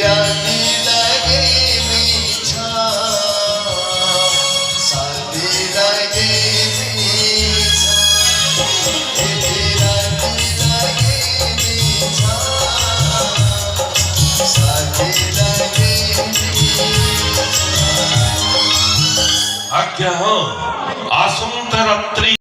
राती लगे मीठा साथी लगे मीठा राती लगे मीठा साथी लगे मीठा। आज्ञा हो आसंता रात्रि